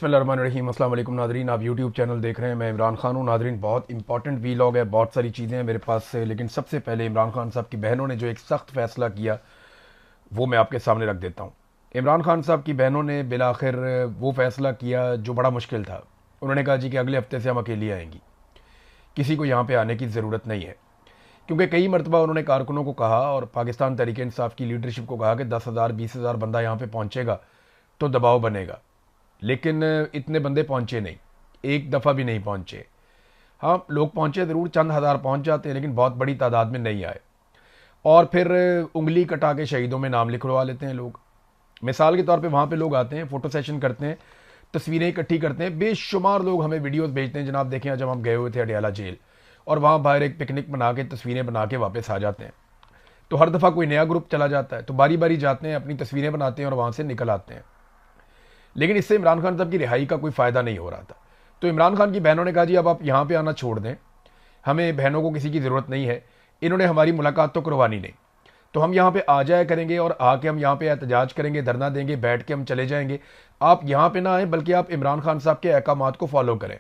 बिस्मिल्लाहिर्रहमानिर्रहीम। अस्सलाम वालेकुम नादरीन, आप यूट्यूब चैनल देख रहे हैं। मैं इमरान खान हूँ। नादरीन, बहुत इंपॉर्टेंट वीलॉग है, बहुत सारी चीज़ें हैं मेरे पास से, लेकिन सबसे पहले इमरान खान साहब की बहनों ने जो एक सख्त फैसला किया वो मैं आपके सामने रख देता हूँ। इमरान खान साहब की बहनों ने बिलाखिर वो फैसला किया जो बड़ा मुश्किल था। उन्होंने कहा जी कि अगले हफ्ते से हम अकेली आएंगी, किसी को यहाँ पर आने की ज़रूरत नहीं है। क्योंकि कई मरतबा उन्होंने कारकुनों को कहा और पाकिस्तान तहरीक इंसाफ की लीडरशिप को कहा कि 10,000 20,000 बंदा यहाँ पे पहुँचेगा तो दबाव बनेगा, लेकिन इतने बंदे पहुंचे नहीं, एक दफ़ा भी नहीं पहुंचे। हाँ, लोग पहुंचे ज़रूर, चंद हज़ार पहुंच जाते हैं, लेकिन बहुत बड़ी तादाद में नहीं आए। और फिर उंगली कटा के शहीदों में नाम लिखवा लेते हैं लोग। मिसाल के तौर पे वहाँ पे लोग आते हैं, फ़ोटो सेशन करते हैं, तस्वीरें इकट्ठी करते हैं। बेशुमार लोग हमें वीडियोस भेजते हैं, जनाब देखें जब हम गए हुए थे अडियाला जेल, और वहाँ बाहर एक पिकनिक बना के तस्वीरें बना के वापस आ जाते हैं। तो हर दफ़ा कोई नया ग्रुप चला जाता है, तो बारी बारी जाते हैं, अपनी तस्वीरें बनाते हैं और वहाँ से निकल आते हैं। लेकिन इससे इमरान खान साहब की रिहाई का कोई फ़ायदा नहीं हो रहा था। तो इमरान खान की बहनों ने कहा जी अब आप यहाँ पे आना छोड़ दें, हमें बहनों को किसी की ज़रूरत नहीं है, इन्होंने हमारी मुलाकात तो करवानी नहीं, तो हम यहाँ पे आ जाया करेंगे और आके हम यहाँ पे एहतजाज करेंगे, धरना देंगे, बैठ के हम चले जाएंगे। आप यहाँ पे ना आए, बल्कि आप इमरान खान साहब के अहकामात को फॉलो करें।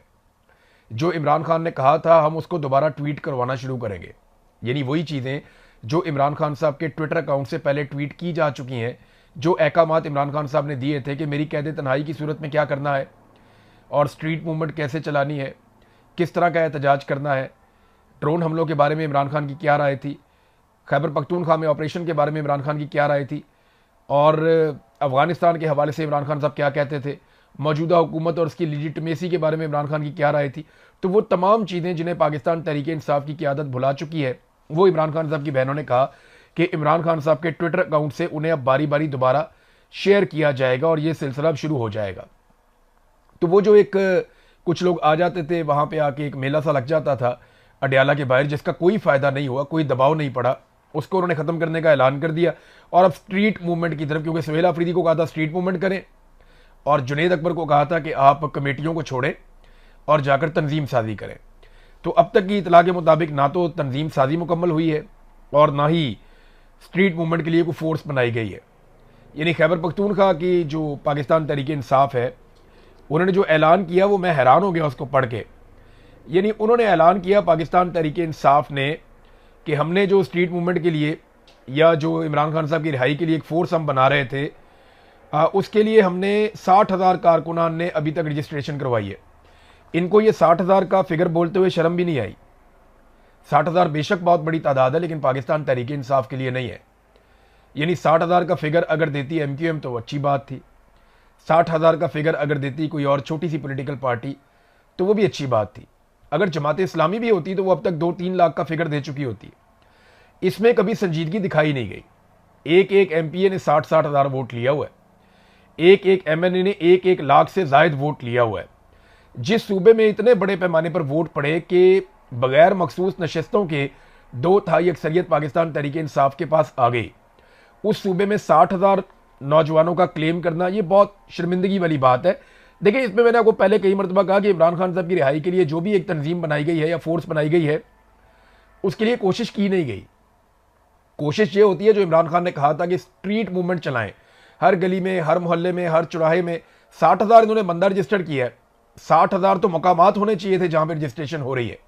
जो इमरान खान ने कहा था हम उसको दोबारा ट्वीट करवाना शुरू करेंगे, यानी वही चीज़ें जो इमरान खान साहब के ट्विटर अकाउंट से पहले ट्वीट की जा चुकी हैं, जो अहकामात इमरान खान साहब ने दिए थे कि मेरी कैद तन्हाई की सूरत में क्या करना है और स्ट्रीट मूवमेंट कैसे चलानी है, किस तरह का एहतजाज करना है, ड्रोन हमलों के बारे में इमरान खान की क्या राय थी, खैबर पख्तूनख्वा में ऑपरेशन के बारे में इमरान खान की क्या राय थी, और अफ़गानिस्तान के हवाले से इमरान खान साहब क्या कहते थे, मौजूदा हुकूमत और उसकी लिजिटमेसी के बारे में इमरान खान की क्या राय थी। तो वो तमाम चीज़ें जिन्हें पाकिस्तान तहरीक इंसाफ की क़यादत भुला चुकी है, वो इमरान खान साहब की बहनों ने कहा कि इमरान खान साहब के ट्विटर अकाउंट से उन्हें अब बारी बारी दोबारा शेयर किया जाएगा और ये सिलसिला अब शुरू हो जाएगा। तो वो जो एक कुछ लोग आ जाते थे, वहाँ पे आके एक मेला सा लग जाता था अडियाला के बाहर, जिसका कोई फ़ायदा नहीं हुआ, कोई दबाव नहीं पड़ा, उसको उन्होंने ख़त्म करने का ऐलान कर दिया। और अब स्ट्रीट मूवमेंट की तरफ, क्योंकि सुहेल अफरीदी को कहा था स्ट्रीट मूवमेंट करें और जुनैद अकबर को कहा था कि आप कमेटियों को छोड़ें और जाकर तंजीम साजी करें। तो अब तक की इतला के मुताबिक ना तो तंजीम साजी मुकम्मल हुई है और ना ही स्ट्रीट मूवमेंट के लिए कोई फोर्स बनाई गई है। यानी खैबर पख्तूनख्वा की जो पाकिस्तान तहरीक इंसाफ है, उन्होंने जो ऐलान किया वो मैं हैरान हो गया उसको पढ़ के। यानी उन्होंने ऐलान किया पाकिस्तान तहरीक इंसाफ ने कि हमने जो स्ट्रीट मूवमेंट के लिए या जो इमरान खान साहब की रिहाई के लिए एक फोर्स हम बना रहे थे, उसके लिए हमने 60,000 कारकुनान ने अभी तक रजिस्ट्रेशन करवाई है। इनको ये 60,000 का फिगर बोलते हुए शर्म भी नहीं आई। 60,000 बेशक बहुत बड़ी तादाद है, लेकिन पाकिस्तान तहरीक इंसाफ के लिए नहीं है। यानी 60,000 का फिगर अगर देती MQM तो अच्छी बात थी, 60,000 का फिगर अगर देती कोई और छोटी सी पॉलिटिकल पार्टी तो वो भी अच्छी बात थी। अगर जमात इस्लामी भी होती तो वो अब तक 2-3 लाख का फिगर दे चुकी होती। इसमें कभी संजीदगी दिखाई नहीं गई। एक एक MPA ने 60-60 हज़ार वोट लिया हुआ है, एक एक MNA ने 1-1 लाख से जायद वोट लिया हुआ है। जिस सूबे में इतने बड़े पैमाने पर वोट पड़े कि बगैर मखसूस नशस्तों के 2/3 अक्सरियत पाकिस्तान तहरीक इंसाफ के पास आ गई, उस सूबे में 60,000 नौजवानों का क्लेम करना ये बहुत शर्मिंदगी वाली बात है। देखिए, इसमें मैंने आपको पहले कई मरतबा कहा कि इमरान खान साहब की रिहाई के लिए जो भी एक तंजीम बनाई गई है या फोर्स बनाई गई है, उसके लिए कोशिश की नहीं गई। कोशिश ये होती है जो इमरान खान ने कहा था कि स्ट्रीट मूवमेंट चलाएं, हर गली में, हर मोहल्ले में, हर चौराहे में। 60,000 इन्होंने बंदा रजिस्टर्ड किया है, 60,000 तो मकामात होने चाहिए थे जहां पर रजिस्ट्रेशन हो रही है,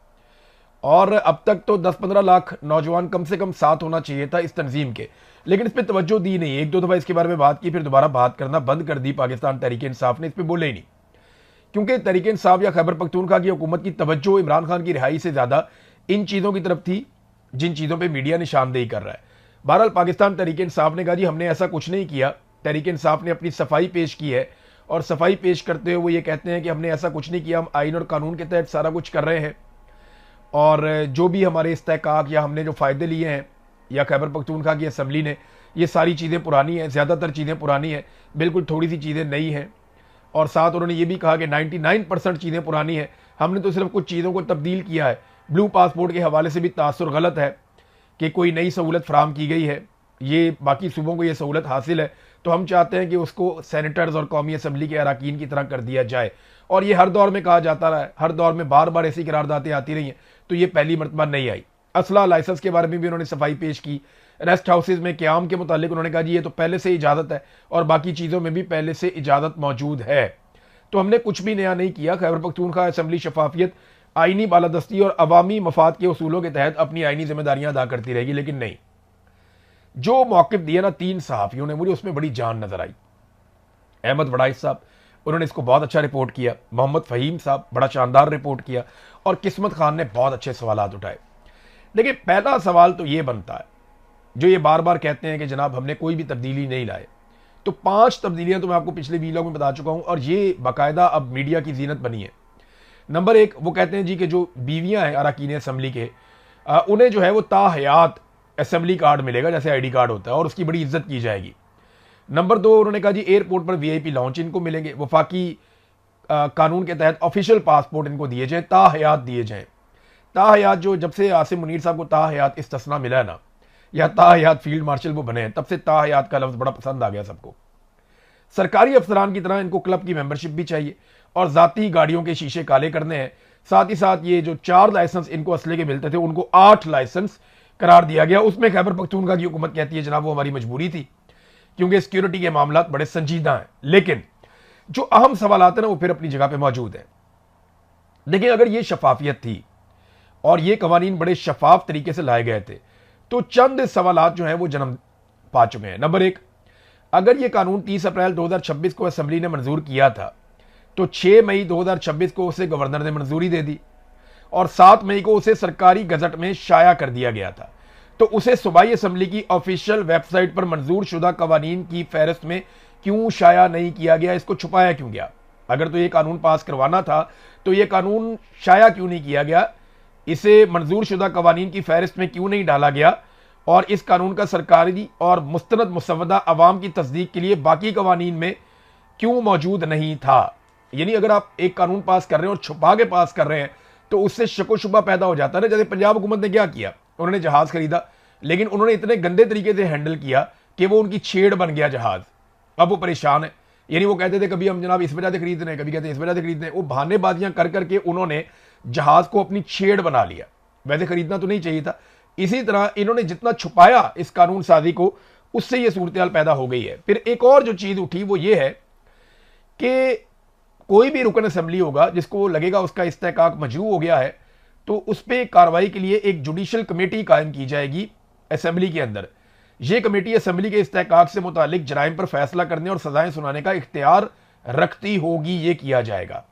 और अब तक तो 10-15 लाख नौजवान कम से कम साथ होना चाहिए था इस तंजीम के। लेकिन इस पर तवज्जो दी नहीं। 1-2 दफ़ा इसके बारे में बात की, फिर दोबारा बात करना बंद कर दी पाकिस्तान तहरीक इंसाफ ने, इस पर बोले ही नहीं। क्योंकि तहरीक इंसाफ या खैबर पख्तूनख्वा की हुकूमत की तवज्जो इमरान खान की रिहाई से ज़्यादा इन चीज़ों की तरफ थी जिन चीज़ों पर मीडिया निशानदेही कर रहा है। बहरहाल पाकिस्तान तहरीक इंसाफ ने कहा जी हमने ऐसा कुछ नहीं किया। तहरीक इंसाफ ने अपनी सफाई पेश की है, और सफाई पेश करते हुए वो ये कहते हैं कि हमने ऐसा कुछ नहीं किया, हम आइन और कानून के तहत सारा कुछ कर रहे हैं, और जो भी हमारे इस्तेहकाक या हमने जो फ़ायदे लिए हैं या खैबर पख्तूनख्वा की असम्बली ने, ये सारी चीज़ें पुरानी हैं, ज़्यादातर चीज़ें पुरानी हैं, बिल्कुल थोड़ी सी चीज़ें नई हैं। और साथ उन्होंने ये भी कहा कि 99% चीज़ें पुरानी हैं, हमने तो सिर्फ कुछ चीज़ों को तब्दील किया है। ब्लू पासपोर्ट के हवाले से भी तासुर गलत है कि कोई नई सहूलत फराम की गई है, ये बाकी सूबों को ये सहूलत हासिल है, तो हम चाहते हैं कि उसको सेनेटर्स और कौमी असम्बली के अरकान की तरह कर दिया जाए। और ये हर दौर में कहा जाता रहा है, हर दौर में बार बार ऐसी करारदातें आती रही हैं, तो ये पहली मरतबा नहीं आई। असला लाइसेंस के बारे में भी उन्होंने सफाई पेश की। रेस्ट हाउसेज में क़याम के मुतालिक उन्होंने कहा जी ये तो पहले से इजाज़त है और बाकी चीज़ों में भी पहले से इजाज़त मौजूद है। तो हमने कुछ भी नया नहीं किया। खैबर पख्तूनख्वा असेंबली शफाफियत, आईनी बालादस्ती और अवामी मफाद के उसूलों के तहत अपनी आईनी जिम्मेदारियां अदा करती रहेगी। लेकिन नहीं, जो मौक़िफ़ दिया ना 3 सहाफ़ियों ने, मुझे उसमें बड़ी जान नजर आई। अहमद वड़ाइस साहब, उन्होंने इसको बहुत अच्छा रिपोर्ट किया। मोहम्मद फ़हीम साहब, बड़ा शानदार रिपोर्ट किया। और किस्मत खान ने बहुत अच्छे सवाल उठाए। देखिए, पहला सवाल तो ये बनता है, जो ये बार बार कहते हैं कि जनाब हमने कोई भी तब्दीली नहीं लाए, तो 5 तब्दीलियां तो मैं आपको पिछले वीलॉग में बता चुका हूं, और ये बाकायदा अब मीडिया की जीनत बनी है। नंबर 1, वो कहते हैं जी कि जो बीवियां हैं अरकान असम्बली के, उन्हें जो है वो ताहयात असम्बली कार्ड मिलेगा, जैसे ID कार्ड होता है, और उसकी बड़ी इज्जत की जाएगी। नंबर 2, उन्होंने कहा जी एयरपोर्ट पर VIP लॉन्च इनको मिलेंगे, वफाकी कानून के तहत ऑफिशियल पासपोर्ट इनको दिए जाएं, ताहयात दिए जाएं। ताहयात, जो जब से आसिम मुनीर साहब को ताहयात इस्तिस्ना मिला है ना, या ताहयात फील्ड मार्शल वो बने हैं, तब से ताहयात का लफ्ज़ बड़ा पसंद आ गया सबको। सरकारी अफसरान की तरह इनको क्लब की मेंबरशिप भी चाहिए, और ज़ाती गाड़ियों के शीशे काले करने हैं। साथ ही साथ ये जो 4 लाइसेंस इनको असले के मिलते थे, उनको 8 लाइसेंस करार दिया गया। उसमें खैबर पख्तूनख्वा की हुकूमत कहती है जनाब वो हमारी मजबूरी थी, क्योंकि सिक्योरिटी के मामला बड़े संजीदा हैं। लेकिन जो अहम सवाल आते हैं ना, वो फिर अपनी जगह पे मौजूद है। देखिए, अगर ये शफाफियत थी और ये कवानीन बड़े शफाफ तरीके से लाए गए थे, तो चंद सवालात जो हैं वो जन्म पा चुके हैं। नंबर 1, अगर ये कानून 30 अप्रैल 2026 को असेंबली ने मंजूर किया था, तो 6 मई 2026 को उसे गवर्नर ने मंजूरी दे दी, और 7 मई को उसे सरकारी गजट में शाया कर दिया गया था। तो उसे सूबाई असेंबली की ऑफिशियल वेबसाइट पर मंजूर शुदा कवानीन की फहरिस्त में क्यों शाया नहीं किया गया? इसको छुपाया क्यों गया? अगर तो ये कानून पास करवाना था, तो ये कानून शाया क्यों नहीं किया गया? इसे मंजूर शुदा कवानीन की फहरिस्त में क्यों नहीं डाला गया? और इस कानून का सरकारी और मुस्तनद मुसवदा अवाम की तस्दीक के लिए बाकी कवानीन में क्यों मौजूद नहीं था? यानी अगर आप एक कानून पास कर रहे हैं और छुपा के पास कर रहे हैं, तो उससे शको शुबा पैदा हो जाता है ना। जैसे पंजाब हुकूमत ने क्या किया, उन्होंने जहाज खरीदा, लेकिन उन्होंने इतने गंदे तरीके से हैंडल किया कि वो उनकी छेड़ बन गया जहाज। अब वो परेशान है। यानी वो कहते थे कभी हम जनाब इस वजह से खरीद रहे हैं, कभी कहते हैं इस वजह से खरीद रहे हैं। वो बहानेबाजियां कर करके उन्होंने जहाज को अपनी छेड़ बना लिया। वैसे खरीदना तो नहीं चाहिए था। इसी तरह इन्होंने जितना छुपाया इस कानून साजी को, उससे ये सूरत हाल पैदा हो गई है। फिर एक और जो चीज उठी वो ये है कि कोई भी रुकन असेंबली होगा जिसको लगेगा उसका इस्तेहकाक मजरू हो गया है, तो उस पर कार्रवाई के लिए एक जुडिशल कमेटी कायम की जाएगी असेंबली के अंदर। यह कमेटी असेंबली के इस्तेहकाक से मुतालिक जराइम पर फैसला करने और सजाएं सुनाने का इख्तियार रखती होगी। ये किया जाएगा।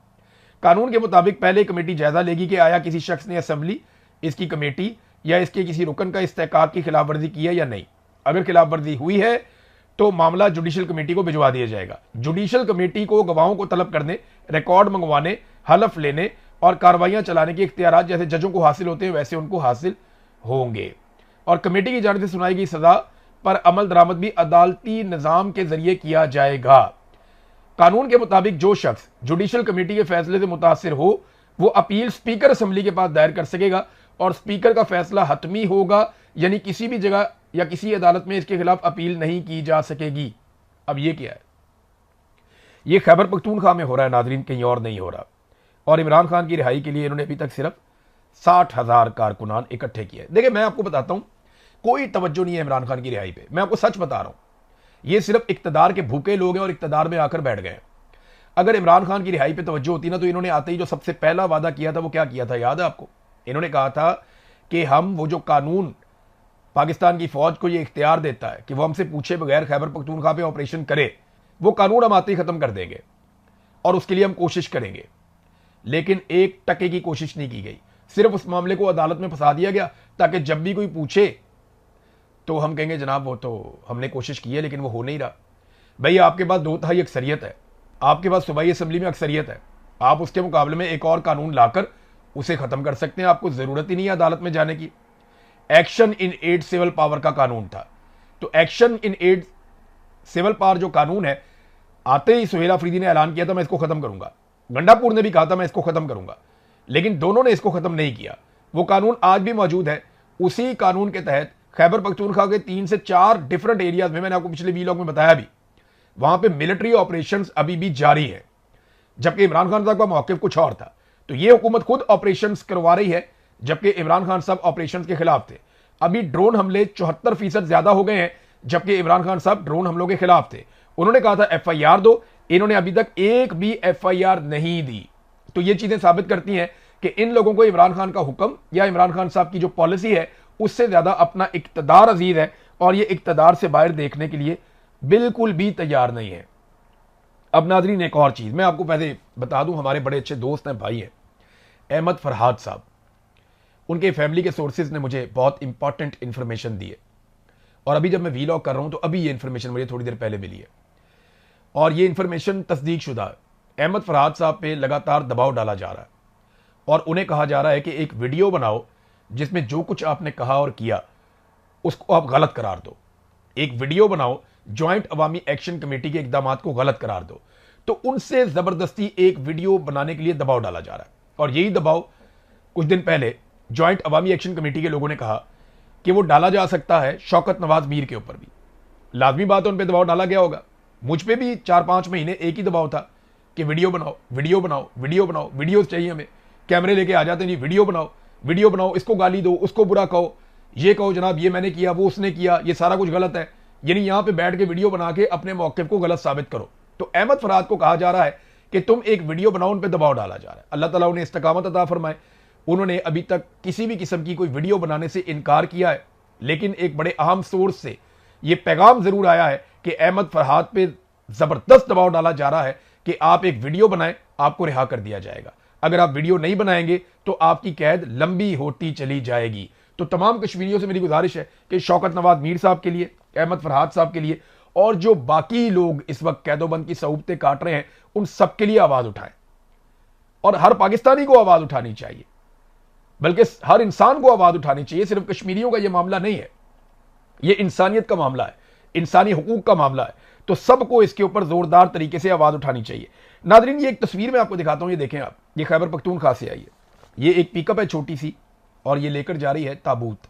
कानून के मुताबिक पहले कमेटी जायजा लेगी कि आया किसी शख्स ने असेंबली, इसकी कमेटी या इसके किसी रुकन का इस्तेहकाक की खिलाफ वर्जी की है या नहीं। अगर खिलाफ वर्जी हुई है तो मामला जुडिशल कमेटी को भिजवा दिया जाएगा। जुडिशल कमेटी को गवाहों को तलब करने, रिकॉर्ड मंगवाने, हलफ लेने और कार्रवाइयां चलाने के इख्तियारात जैसे जजों को हासिल होते हैं वैसे उनको हासिल होंगे। और कमेटी की जानिब से सुनाई गई सजा पर अमल दरामद भी अदालती निजाम के जरिए किया जाएगा। कानून के मुताबिक जो शख्स जुडिशल कमेटी के फैसले से मुतासिर हो, वो अपील स्पीकर असेंबली के पास दायर कर सकेगा, और स्पीकर का फैसला हतमी होगा। यानी किसी भी जगह या किसी अदालत में इसके खिलाफ अपील नहीं की जा सकेगी। अब ये क्या है? ये खैबर पख्तूनख्वा में हो रहा है नाजरीन, कहीं और नहीं हो रहा। और इमरान खान की रिहाई के लिए इन्होंने अभी तक सिर्फ 60,000 कारकुनान इकट्ठे किए। देखिए, मैं आपको बताता हूं, कोई तवज्जो नहीं है इमरान खान की रिहाई पे। मैं आपको सच बता रहा हूं। ये सिर्फ इक्तदार के भूखे लोग हैं और इक्तदार में आकर बैठ गए। अगर इमरान खान की रिहाई पे तवज्जो होती ना, तो इन्होंने आते ही जो सबसे पहला वादा किया था वो क्या किया था, याद है आपको? इन्होंने कहा था कि हम वो जो कानून पाकिस्तान की फौज को ये इख्तियार देता है कि वो हमसे पूछे बगैर खैबर पख्तूनख्वा पे ऑपरेशन करे, वो कानून हम आते ही खत्म कर देंगे और उसके लिए हम कोशिश करेंगे। लेकिन 1 टके की कोशिश नहीं की गई। सिर्फ उस मामले को अदालत में फंसा दिया गया ताकि जब भी कोई पूछे तो हम कहेंगे जनाब वो तो हमने कोशिश की है लेकिन वो हो नहीं रहा। भाई, आपके पास 2/3 अक्सरियत है, आपके पास सूबाई असेंबली में अक्सरियत है। आप उसके मुकाबले में एक और कानून लाकर उसे खत्म कर सकते हैं। आपको जरूरत ही नहीं है अदालत में जाने की। Action in aid civil power का कानून था, तो action in aid civil power जो कानून है, आते ही सुहेल अफरीदी ने ऐलान किया था मैं इसको खत्म करूंगा। गंडापुर ने भी कहा था मैं इसको खत्म करूंगा, लेकिन दोनों ने इसको खत्म नहीं किया। वो कानून आज भी मौजूद है। उसी कानून के तहत खैबर पख्तूनख्वा के 3 से 4 डिफरेंट एरियाज में, मैंने आपको पिछले वीलॉग में बताया भी, वहां पे मिलिट्री ऑपरेशंस अभी भी जारी है, जबकि इमरान खान साहब का मौक़िफ़ कुछ और था। तो ये हुकूमत खुद ऑपरेशंस करवा रही है, जबकि इमरान खान साहब ऑपरेशंस के खिलाफ थे। अभी ड्रोन हमले 74% ज्यादा हो गए हैं, जबकि इमरान खान साहब ड्रोन हमलों के खिलाफ थे। उन्होंने कहा था FIR दो, इन्होंने अभी तक एक भी एफआईआर नहीं दी। तो ये चीजें साबित करती हैं कि इन लोगों को इमरान खान का हुक्म या इमरान खान साहब की जो पॉलिसी है उससे ज्यादा अपना इक्तदार अजीज है, और ये इक्तदार से बाहर देखने के लिए बिल्कुल भी तैयार नहीं है। अब नाजरीन एक और चीज मैं आपको पहले बता दूं, हमारे बड़े अच्छे दोस्त हैं, भाई हैं, अहमद फरहाद साहब। उनके फैमिली के सोर्सेज ने मुझे बहुत इंपॉर्टेंट इंफॉर्मेशन दी है, और अभी जब मैं वीलॉग कर रहा हूं तो अभी ये इंफॉर्मेशन मुझे थोड़ी देर पहले मिली है, और ये इंफॉर्मेशन तस्दीक शुदा है। अहमद फरहाद साहब पे लगातार दबाव डाला जा रहा है, और उन्हें कहा जा रहा है कि एक वीडियो बनाओ जिसमें जो कुछ आपने कहा और किया उसको आप गलत करार दो। एक वीडियो बनाओ, ज्वाइंट अवामी एक्शन कमेटी के इकदाम को गलत करार दो। तो उनसे जबरदस्ती एक वीडियो बनाने के लिए दबाव डाला जा रहा है, और यही दबाव कुछ दिन पहले ज्वाइंट अवामी एक्शन कमेटी के लोगों ने कहा कि वो डाला जा सकता है शौकत नवाज मीर के ऊपर भी। लाजमी बात है, उन पर दबाव डाला गया होगा। मुझ पे भी 4-5 महीने एक ही दबाव था कि वीडियो बनाओ, वीडियो बनाओ, वीडियो बनाओ, वीडियोस चाहिए हमें, कैमरे लेके आ जाते नहीं, वीडियो बनाओ, वीडियो बनाओ, इसको गाली दो, उसको बुरा कहो, ये कहो जनाब ये मैंने किया, वो उसने किया, ये सारा कुछ गलत है, यानी यहां पे बैठ के वीडियो बना के अपने मौक़िफ़ को गलत साबित करो। तो अहमद फरहाद को कहा जा रहा है कि तुम एक वीडियो बनाओ, उन पर दबाव डाला जा रहा है। अल्लाह ताला उन्हें इस्तकामत अता फरमाए। उन्होंने अभी तक किसी भी किस्म की कोई वीडियो बनाने से इनकार किया है, लेकिन एक बड़े अहम सोर्स से यह पैगाम जरूर आया है कि अहमद फरहाद पे जबरदस्त दबाव डाला जा रहा है कि आप एक वीडियो बनाएं, आपको रिहा कर दिया जाएगा। अगर आप वीडियो नहीं बनाएंगे तो आपकी कैद लंबी होती चली जाएगी। तो तमाम कश्मीरियों से मेरी गुजारिश है कि शौकत नवाज मीर साहब के लिए, अहमद फरहाद साहब के लिए, और जो बाकी लोग इस वक्त कैदोबंद की सऊबतें काट रहे हैं, उन सबके लिए आवाज उठाएं। और हर पाकिस्तानी को आवाज उठानी चाहिए, बल्कि हर इंसान को आवाज उठानी चाहिए। सिर्फ कश्मीरियों का यह मामला नहीं है, यह इंसानियत का मामला है, इंसानी हुकूक का मामला है। तो सबको इसके ऊपर जोरदार तरीके से आवाज उठानी चाहिए। नादरीन ये एक तस्वीर मैं आपको दिखाता हूं, ये देखें आप, ये खैबर पख्तूनख्वा से आई है। ये एक पिकअप है छोटी सी, और ये लेकर जा रही है ताबूत।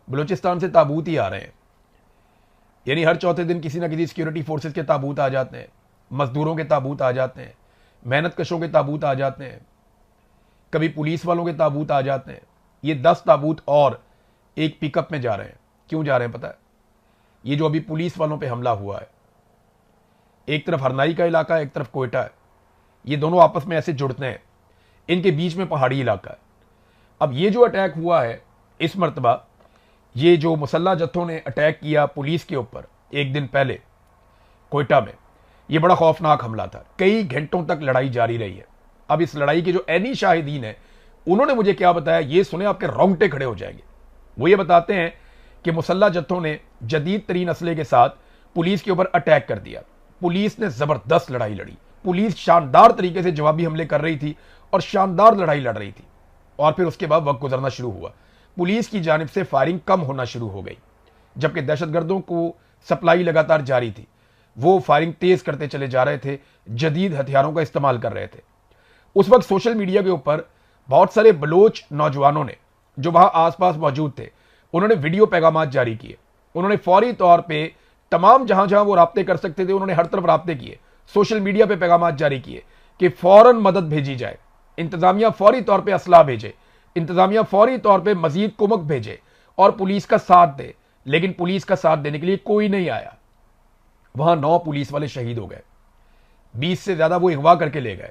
बलूचिस्तान से ताबूत ही आ रहे हैं, यानी हर चौथे दिन किसी ना किसी सिक्योरिटी फोर्सेस के ताबूत आ जाते हैं, मजदूरों के ताबूत आ जाते हैं, मेहनत कशों के ताबूत आ जाते हैं, कभी पुलिस वालों के ताबूत आ जाते हैं। ये 10 ताबूत और एक पिकअप में जा रहे हैं। क्यों जा रहे हैं पता है? ये जो अभी पुलिस वालों पे हमला हुआ है, एक तरफ हरनाई का इलाका है, एक तरफ कोयटा है, ये दोनों आपस में ऐसे जुड़ते हैं, इनके बीच में पहाड़ी इलाका है। अब ये जो अटैक हुआ है इस मर्तबा, ये जो मुसल्ला जत्थों ने अटैक किया पुलिस के ऊपर एक दिन पहले कोयटा में, ये बड़ा खौफनाक हमला था। कई घंटों तक लड़ाई जारी रही है। अब इस लड़ाई के जो ऐनी शाहिदीन है, उन्होंने मुझे क्या बताया, ये सुने आपके रोंगटे खड़े हो जाएंगे। वो ये बताते हैं कि मुसल्ला जत्थों ने जदीद तरीन असले के साथ पुलिस के ऊपर अटैक कर दिया। पुलिस ने जबरदस्त लड़ाई लड़ी, पुलिस शानदार तरीके से जवाबी हमले कर रही थी और शानदार लड़ाई लड़ रही थी। और फिर उसके बाद वक्त गुजरना शुरू हुआ, पुलिस की जानिब से फायरिंग कम होना शुरू हो गई, जबकि दहशतगर्दों को सप्लाई लगातार जारी थी। वो फायरिंग तेज करते चले जा रहे थे, जदीद हथियारों का इस्तेमाल कर रहे थे। उस वक्त सोशल मीडिया के ऊपर बहुत सारे बलोच नौजवानों ने जो वहां आसपास मौजूद थे, उन्होंने वीडियो पैगाम जारी किए। उन्होंने फौरी तौर पे तमाम जहां जहां वो राब्ते कर सकते थे, उन्होंने हर तरफ राब्ते किए, सोशल मीडिया पे पैगाम जारी किए कि फौरन मदद भेजी जाए, इंतजामिया फौरी तौर पे असला भेजे, इंतजामिया फौरी तौर पे मजीद कुमक भेजे और पुलिस का साथ दे। लेकिन पुलिस का साथ देने के लिए कोई नहीं आया। वहां 9 पुलिस वाले शहीद हो गए, 20 से ज्यादा वो अगवा करके ले गए,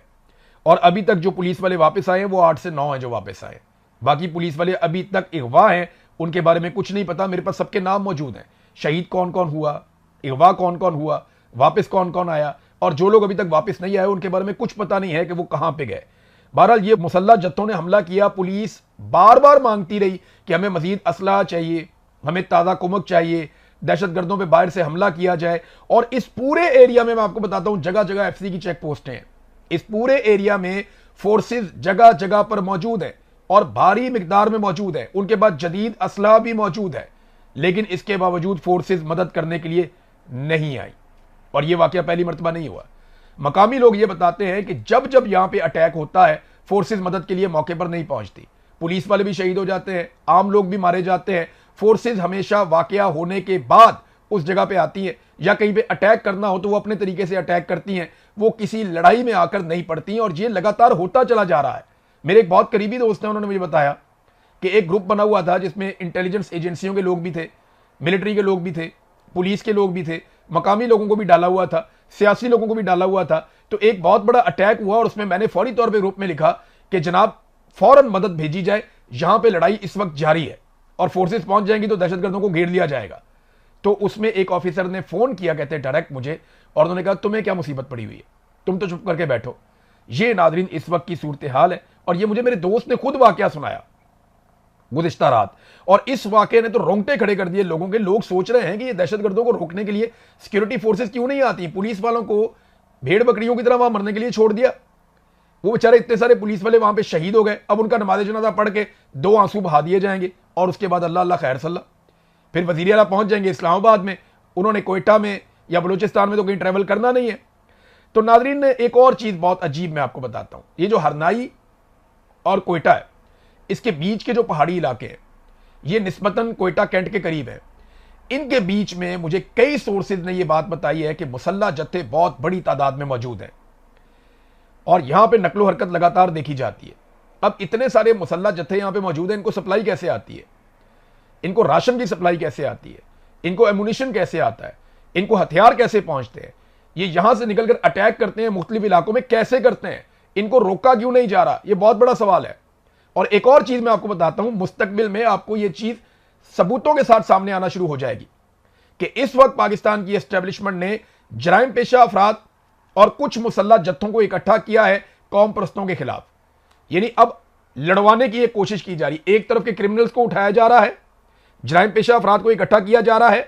और अभी तक जो पुलिस वाले वापस आए हैं वो 8 से 9 हैं जो वापस आए। बाकी पुलिस वाले अभी तक अगवा हैं, उनके बारे में कुछ नहीं पता। मेरे पास सबके नाम मौजूद हैं, शहीद कौन कौन हुआ, अगवा कौन कौन हुआ, वापस कौन कौन आया, और जो लोग अभी तक वापस नहीं आए उनके बारे में कुछ पता नहीं है कि वो कहां पे गए। बहरहाल ये मुसल्ला जत्थों ने हमला किया। पुलिस बार बार मांगती रही कि हमें मजीद असला चाहिए, हमें ताज़ा कुमक चाहिए, दहशतगर्दों पे बाहर से हमला किया जाए। और इस पूरे एरिया में मैं आपको बताता हूं, जगह जगह एफसी की चेक पोस्टें हैं। इस पूरे एरिया में फोर्सेस जगह जगह पर मौजूद है और भारी मिकदार में मौजूद है। उनके पास जदीद असला भी मौजूद है, लेकिन इसके बावजूद फोर्सेस मदद करने के लिए नहीं आई। और यह वाकया पहली मर्तबा नहीं हुआ। मकामी लोग ये बताते हैं कि जब जब यहां पे अटैक होता है, फोर्सेस मदद के लिए मौके पर नहीं पहुंचती, पुलिस वाले भी शहीद हो जाते हैं, आम लोग भी मारे जाते हैं। फोर्सेस हमेशा वाकया होने के बाद उस जगह पे आती है, या कहीं पे अटैक करना हो तो वो अपने तरीके से अटैक करती हैं, वो किसी लड़ाई में आकर नहीं पड़ती हैं। और ये लगातार होता चला जा रहा है। मेरे एक बहुत करीबी दोस्त हैं, उन्होंने मुझे बताया कि एक ग्रुप बना हुआ था जिसमें इंटेलिजेंस एजेंसियों के लोग भी थे, मिलिट्री के लोग भी थे, पुलिस के लोग भी थे, मकामी लोगों को भी डाला हुआ था। सियासी लोगों को भी डाला हुआ था। तो एक बहुत बड़ा अटैक हुआ और उसमें मैंने फौरी तौर पे ग्रुप में लिखा कि जनाब फौरन मदद भेजी जाए, यहां पे लड़ाई इस वक्त जारी है और फोर्सेस पहुंच जाएंगी तो दहशतगर्दों को घेर लिया जाएगा। तो उसमें एक ऑफिसर ने फोन किया, कहते हैं डायरेक्ट मुझे, और उन्होंने कहा तुम्हें क्या मुसीबत पड़ी हुई है, तुम तो चुप करके बैठो। ये नादरीन इस वक्त की सूरत हाल है, और ये मुझे मेरे दोस्त ने खुद वाकया सुनाया गुज़िश्ता रात, और इस वाकये ने तो रोंगटे खड़े कर दिए लोगों के। लोग सोच रहे हैं कि ये दहशतगर्दों को रोकने के लिए सिक्योरिटी फोर्सेस क्यों नहीं आती, पुलिस वालों को भेड़ बकरियों की तरह वहां मरने के लिए छोड़ दिया। वो बेचारे इतने सारे पुलिस वाले वहां पे शहीद हो गए, अब उनका नमाज जनाजा पढ़ के 2 आंसू बहा दिए जाएंगे और उसके बाद अल्लाह अल्लाह खैर सल्ला, फिर वज़ीर आला पहुंच जाएंगे इस्लामाबाद में। उन्होंने कोयटा में या बलूचिस्तान में तो कहीं ट्रैवल करना नहीं है। तो नादरीन ने एक और चीज बहुत अजीब मैं आपको बताता हूं, ये जो हरनाई और कोयटा है, इसके बीच के जो पहाड़ी इलाके हैं, ये निस्बतन कोयटा कैंट के करीब है। इनके बीच में मुझे कई सोर्सेज ने यह बात बताई है कि मुसल्ला जत्थे बहुत बड़ी तादाद में मौजूद हैं और यहां पे नकलो हरकत लगातार देखी जाती है। अब इतने सारे मुसल्ला जत्थे यहां पे मौजूद हैं, इनको सप्लाई कैसे आती है, इनको राशन की सप्लाई कैसे आती है, इनको एमुनिशन कैसे आता है, इनको हथियार कैसे पहुंचते हैं, ये यहां से निकलकर अटैक करते हैं मुख्तलिफ इलाकों में कैसे करते हैं, इनको रोका क्यों नहीं जा रहा, यह बहुत बड़ा सवाल है। और एक और चीज मैं आपको बताता हूं, मुस्तकबिल में आपको यह चीज सबूतों के साथ सामने आना शुरू हो जाएगी कि इस वक्त पाकिस्तान की एस्टेब्लिशमेंट ने जराइम पेशा अफराद और कुछ मुसल्ला जत्थों को इकट्ठा किया है कौम परस्तों के खिलाफ। यानी अब लड़वाने की एक कोशिश की जा रही, एक तरफ के क्रिमिनल्स को उठाया जा रहा है, जराइम पेशा अफराद को इकट्ठा किया जा रहा है,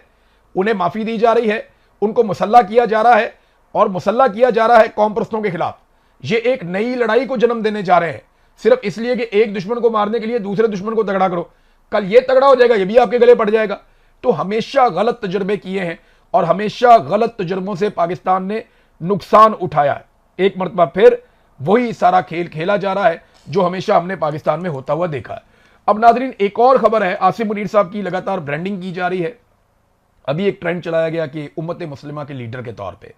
उन्हें माफी दी जा रही है, उनको मुसल्ला किया जा रहा है और मुसल्ला किया जा रहा है कौम परस्तों के खिलाफ। ये एक नई लड़ाई को जन्म देने जा रहे हैं, सिर्फ इसलिए कि एक दुश्मन को मारने के लिए दूसरे दुश्मन को तगड़ा करो, कल ये तगड़ा हो जाएगा, ये भी आपके गले पड़ जाएगा। तो हमेशा गलत तजुर्बे किए हैं और हमेशा गलत तजुर्बों से पाकिस्तान ने नुकसान उठाया है। एक मरतबा फिर वही सारा खेल खेला जा रहा है जो हमेशा हमने पाकिस्तान में होता हुआ देखा है। अब नाजरीन एक और खबर है, आसिम मुनीर साहब की लगातार ब्रांडिंग की जा रही है। अभी एक ट्रेंड चलाया गया कि उम्मत मुस्लिमा के लीडर के तौर पे,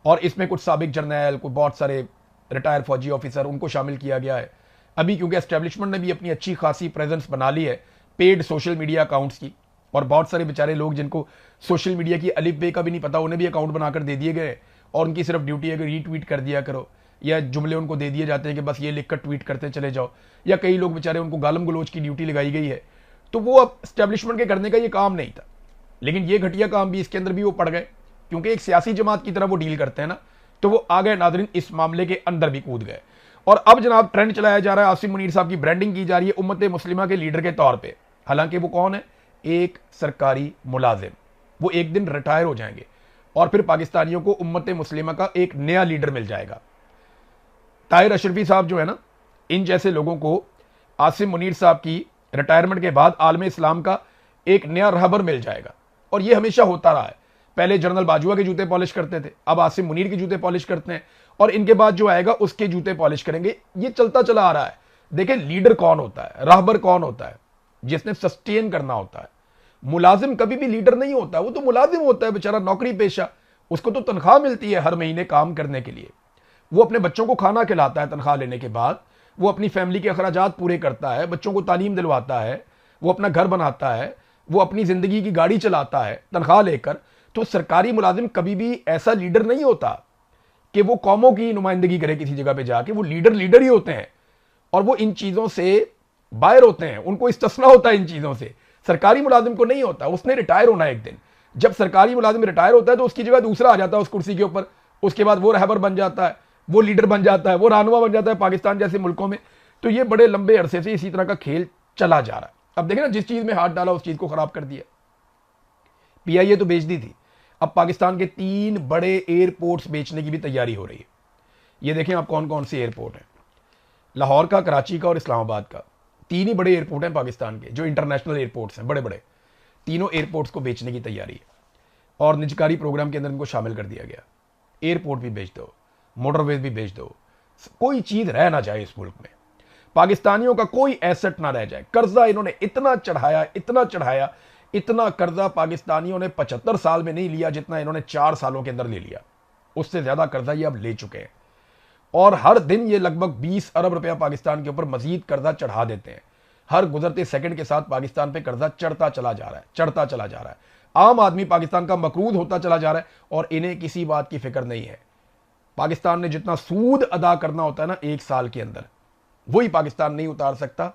और इसमें कुछ साबिक जर्नैल, कुछ बहुत सारे रिटायर फौजी ऑफिसर, उनको शामिल किया गया है। अभी क्योंकि एस्टेब्लिशमेंट ने भी अपनी अच्छी खासी प्रेजेंस बना ली है पेड सोशल मीडिया अकाउंट्स की, और बहुत सारे बेचारे लोग जिनको सोशल मीडिया की अलिफ बे का भी नहीं पता, उन्हें भी अकाउंट बनाकर दे दिए गए और उनकी सिर्फ ड्यूटी है कि रीट्वीट कर दिया करो, या जुमले उनको दे दिए जाते हैं कि बस ये लिखकर ट्वीट करते चले जाओ, या कई लोग बेचारे उनको गालम गलोच की ड्यूटी लगाई गई है। तो वो अब एस्टेब्लिशमेंट के करने का ये काम नहीं था, लेकिन ये घटिया काम भी इसके अंदर भी वो पड़ गए, क्योंकि एक सियासी जमात की तरह वो डील करते हैं ना, तो वो आ गए नादरीन, इस मामले के अंदर भी कूद गए। और अब जनाब ट्रेंड चलाया जा रहा है, आसिम मुनीर साहब की ब्रांडिंग की जा रही है उम्मत मुस्लिमा के लीडर के तौर पे। हालांकि वो कौन है, एक सरकारी मुलाजिम, वो एक दिन रिटायर हो जाएंगे और फिर पाकिस्तानियों को उम्मत मुस्लिमा का एक नया लीडर मिल जाएगा। ताहिर अशरफी साहब जो है ना, इन जैसे लोगों को आसिम मुनीर साहब की रिटायरमेंट के बाद आलम इस्लाम का एक नया रहबर मिल जाएगा। और ये हमेशा होता रहा है, पहले जनरल बाजुआ के जूते पॉलिश करते थे, अब आसिम मुनीर के जूते पॉलिश करते हैं, और इनके बाद जो आएगा उसके जूते पॉलिश करेंगे। ये चलता चला आ रहा है। देखिए लीडर कौन होता है, रहबर कौन होता है, जिसने सस्टेन करना होता है। मुलाजिम कभी भी लीडर नहीं होता, वो तो मुलाजिम होता है बेचारा, नौकरी पेशा, उसको तो तनख्वाह मिलती है हर महीने काम करने के लिए, वो अपने बच्चों को खाना खिलाता है तनख्वाह लेने के बाद, वो अपनी फैमिली के अखराजात पूरे करता है, बच्चों को तालीम दिलवाता है, वो अपना घर बनाता है, वो अपनी जिंदगी की गाड़ी चलाता है तनख्वाह लेकर। तो सरकारी मुलाजिम कभी भी ऐसा लीडर नहीं होता कि वो कौमों की नुमाइंदगी करे किसी जगह पे जाके, वो लीडर ही होते हैं और वो इन चीजों से बाहर होते हैं, उनको इस्तिस्ना होता है इन चीजों से। सरकारी मुलाजिम को नहीं होता, उसने रिटायर होना है एक दिन। जब सरकारी मुलाजिम रिटायर होता है तो उसकी जगह दूसरा आ जाता है उस कुर्सी के ऊपर, उसके बाद वो रहबर बन जाता है, वो लीडर बन जाता है, वो रहनुमा बन जाता है पाकिस्तान जैसे मुल्कों में। तो ये बड़े लंबे अरसे से इसी तरह का खेल चला जा रहा है। अब देखें ना, जिस चीज में हाथ डाला उस चीज को खराब कर दिया। पीआईए तो बेच दी थी, अब पाकिस्तान के 3 बड़े एयरपोर्ट्स बेचने की भी तैयारी हो रही है। ये देखें आप कौन कौन से एयरपोर्ट हैं, लाहौर का, कराची का और इस्लामाबाद का। 3 ही बड़े एयरपोर्ट हैं पाकिस्तान के जो इंटरनेशनल एयरपोर्ट्स हैं, बड़े बड़े। तीनों एयरपोर्ट्स को बेचने की तैयारी है और निजकारी प्रोग्राम के अंदर इनको शामिल कर दिया गया। एयरपोर्ट भी बेच दो, मोटरवेज भी बेच दो, कोई चीज रह ना जाए इस मुल्क में, पाकिस्तानियों का कोई एसेट ना रह जाए। कर्जा इन्होंने इतना चढ़ाया, इतना चढ़ाया, इतना कर्जा पाकिस्तानियों ने 75 साल में नहीं लिया जितना इन्होंने 4 सालों के अंदर ले लिया। उससे ज्यादा कर्जा ये अब ले चुके हैं और हर दिन ये लगभग 20 अरब रुपया पाकिस्तान के ऊपर मजीद कर्जा चढ़ा देते हैं। हर गुजरते सेकंड के साथ पाकिस्तान पे कर्जा चढ़ता चला जा रहा है, चढ़ता चला जा रहा है। आम आदमी पाकिस्तान का मकरूद होता चला जा रहा है और इन्हें किसी बात की फिक्र नहीं है। पाकिस्तान ने जितना सूद अदा करना होता है ना 1 साल के अंदर, वही पाकिस्तान नहीं उतार सकता,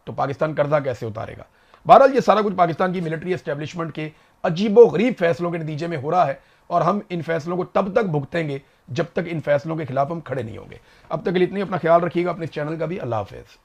तो पाकिस्तान कर्जा कैसे उतारेगा। बहरहाल ये सारा कुछ पाकिस्तान की मिलिट्री एस्टेब्लिशमेंट के अजीबो गरीब फैसलों के नतीजे में हो रहा है और हम इन फैसलों को तब तक भुगतेंगे जब तक इन फैसलों के खिलाफ हम खड़े नहीं होंगे। अब तक के लिए इतनी, अपना ख्याल रखिएगा, अपने चैनल का भी। अल्लाह हाफिज़।